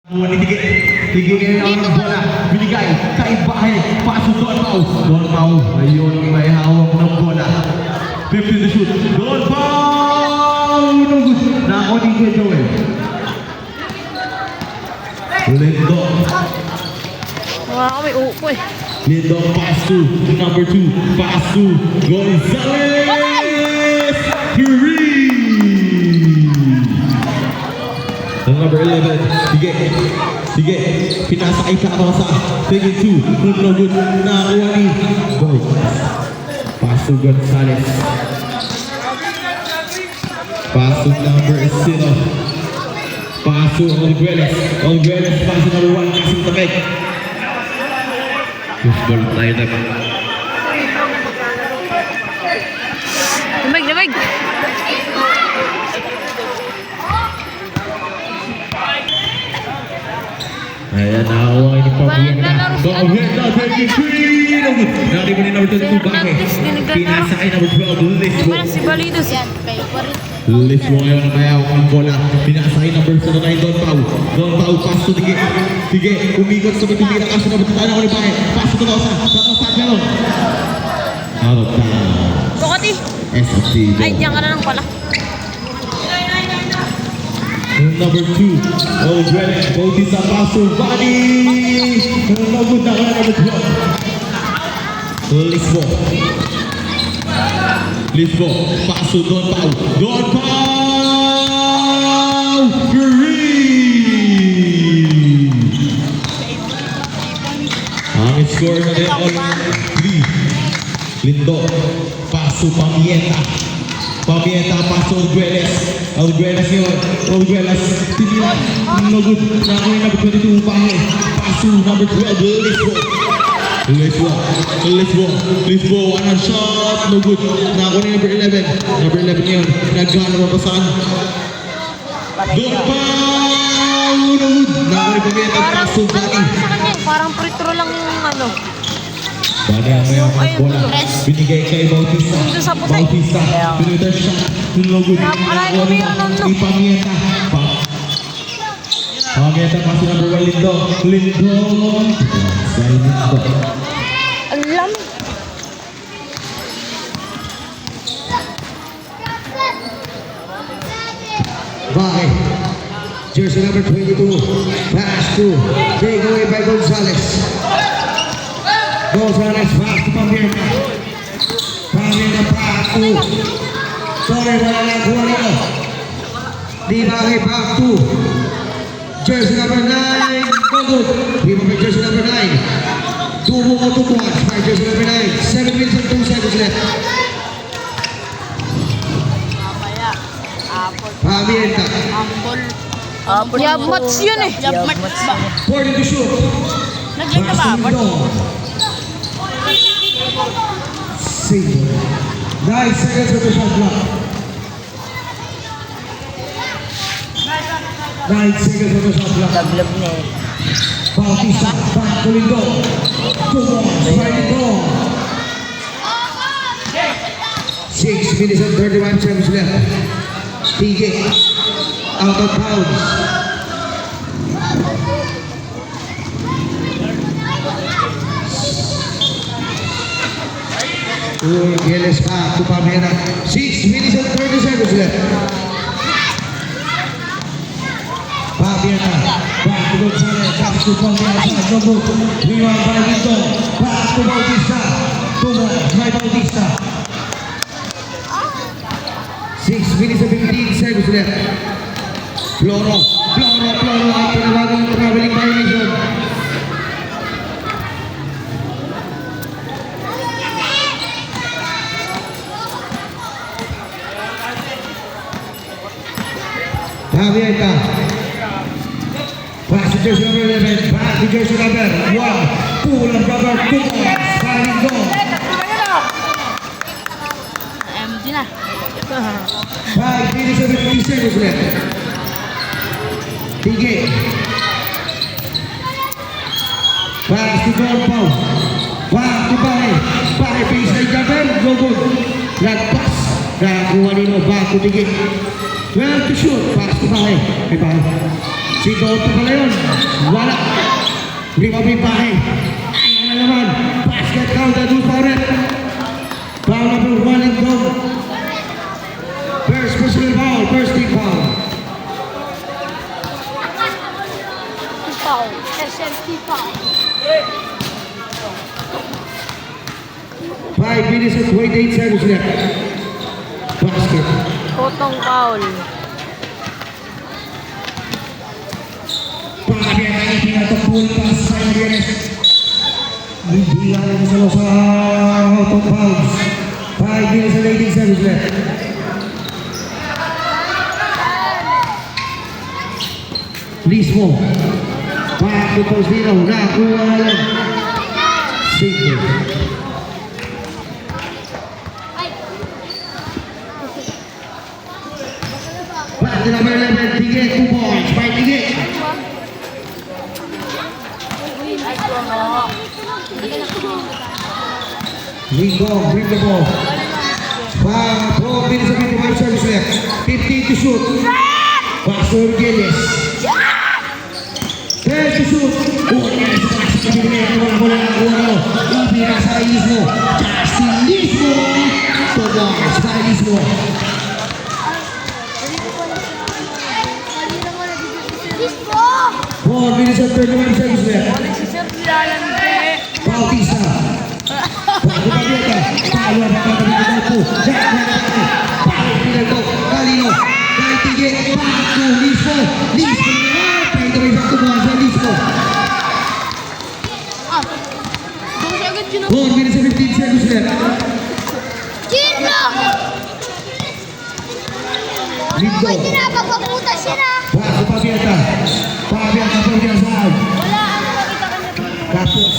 Tigil ang bola, binigay kay Bahay, pasok Don Pau. Don Pau, ayun ang may hawak ng bola. 50 to shoot, Don Pau! Nako ni kay Joel. Lindong. Wala kami upo eh. Lindong pass to number 2, pass to Gonzalez! Curie! Number 11, sige, pinasakay sa Rosa, taking 2, no good, nakakuha ni Boy. Paso Gonzalez. Paso number 0. Paso Alguelles, paso number 1, kasing tapik. Push ball tayo na. Damig. Ayan, nakakuha ni Pabienta. Go ahead na, 23! Nakalimutan ni number 22, Bahe. Pinasakay number 12, Lisbo. Wala si Balidos. Lisbo ngayon ang mayaw ang bola. Pinasakay number 09, Don Pau. Don Pau, pass to Tige. Tige, umikot sa matibira. Kaso na matitala ko ni Bahe. Pass to Rosa. Sa Galon. Out of bounds. Bukati. SFC. Ay, diyan ka na lang pala. Number 2, Alguelles, Bautista, paso, Bani! Nagod na kaya number 12. Lisbo, paso, Don Pau! Curie! Ang score na rin all 3. Lindo, paso, Pamienta, paso, Alguelles yun. Alguelles, tinilan. No good. Nakakuha yung number 22, Bahe. Paso, number 12, Lisbo, one shot. No good. Nakakuha yung number 11. Number 11 yun. Nagkano mapasakan. Don Pau! No good. Nakakuha yung Pamienta. Paso, Bani. Parang pretro lang yung ano. Bani ang mayroon ang bola. Binigay kay Bautista. Pinutang shot. No good. Napakalayo mo yun, ano? Pamienta. Pamienta pasi number 1, Lindo. Alam. Bahe. Jersey number 22. Pass to. Take away by Gonzalez. Gonzalez pass to Pamienta. Pamienta pass to. Sorry, wala na kuha nito. Di Bahe back to. Jersey number 9. No good. Di ba jersey number 9? Tubo mo tubuhan by jersey number 9. 7 minutes and 2 seconds left. Pamienta. Yabmats yun eh. Yabmats ba? 40 to shoot. Nagyan ka ba? Save. 9 seconds with the shot clock. 9 seconds with the shot clock. Tablab na eh. Bautista, back to Lindo. Right Lindo. 6 minutes and 31 seconds left. Tige. Out of bounds. Gilles back to Pamienta. 6 minutes and 30 seconds left. Pamienta. Back to Gonzalez. Back to Pamienta. No good. Rebound by Lindo. Back to Bautista. By Bautista. 6 minutes and 15 seconds left. Floro. Ang pinabagang traveling violation. Pamienta. Pass to jersey number 11. Back to jersey number 1. Pull and rubber. Sliding goal. MD na. 5 minutes and 15 seconds left. Tige. Pass to Don Pau. Back to Bahe. Bahe baseline jumper. No good. Nagpas. Nakakuha nilo. Back to Tige. 12 to shoot. Pass to Bahe. Kay Bahe. Si Don pa pala yun. Wala. Lima pimpahe. Ayan na naman. Basket count at two foul rin. Foul number 1 and go. First personal foul. First team foul. Foul. SMT foul. 5 minutes and 28 seconds left. Basket. Potong foul. Pangkabihan tayo pinatapul pa sa Yanes. Hindi lang ang salo sa out of bounds. 5 minutes and 18 seconds left. Lismo. Pato Pausino. Nakuha lang. Single. Pato number 11. Tigit. 2 points. 5 tigit. Lingo, bring the ball. 4 minutes and 55 seconds left. 15 to shoot. Pastor Gilles. 10 to shoot. Yan sa pasok na binigay. Wala ang ulo. Ibira sa Lismo. Justin Lismo. Tomas sa Lismo. 4 minutes and 31 seconds left. Si Sir Lalande. Bautista. Bago Babieta. Palo ang pagkakabit po. Jack Babieta. Palo pinagto. Kalino. Kaitige. Paco. Lismo. Lismo naman. Kahit may sakto mo sa Lismo. Doon siya agad yun. 4 minutes and 15 seconds left. Lindo. Pinapagpaputas yun ah. Bago Babieta. Babieta po din saan. Wala, ano nakita ka niya doon? Kapos.